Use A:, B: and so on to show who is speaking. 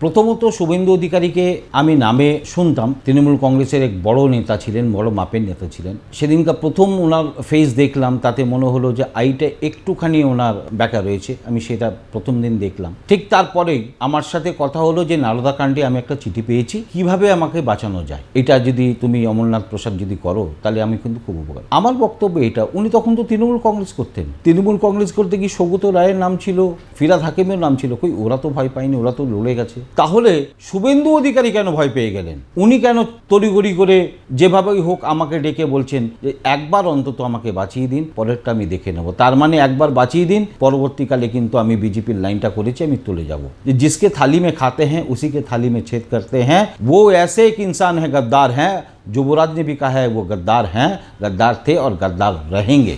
A: প্রথমত শুভেন্দু অধিকারীকে আমি নামে শুনতাম, তৃণমূল কংগ্রেসের এক বড় নেতা ছিলেন, বড় মাপের নেতা ছিলেন। সেদিনকার প্রথম ওনার ফেস দেখলাম, তাতে মনে হলো যে আইটা একটুখানি ওনার ব্যাকা রয়েছে। আমি সেটা প্রথম দিন দেখলাম। ঠিক তারপরেই আমার সাথে কথা হলো যে নারদা কাণ্ডে আমি একটা চিঠি পেয়েছি, কিভাবে আমাকে বাঁচানো যায়, এটা যদি তুমি অমরনাথ প্রসাদ যদি করো তাহলে আমি কিন্তু খুব উপকার। আমার বক্তব্য এটা, উনি তখন তো তৃণমূল কংগ্রেস করতেন, তৃণমূল কংগ্রেস করতে কি সৌগত রায়ের নাম ছিল, ফিরহাদ হাকিমের নাম ছিল, কই ওরা তো ভয় পায়নি, ওরা তো লড়ে গেছে। তাহলে শুভেন্দু অধিকারী কেন ভয় পেয়ে গেলেন? উনি কেন তড়িঘড়ি করে যেভাবেই হোক আমাকে ডেকে বলছেন যে একবার অন্তত আমাকে বাঁচিয়ে দিন, পরেরটা আমি দেখে নেব। তার মানে একবার বাঁচিয়ে দিন, পরবর্তীকালে কিন্তু আমি বিজেপির লাইনটা করেছি, আমি তুলে যাব। যে जिसके थाली में खाते हैं उसी के थाली में छेद करते हैं, वो ऐसे एक इंसान है, गद्दार हैं। युवराज ने भी कहा है वो गद्दार हैं, गद्दार थे और गद्दार रहेंगे।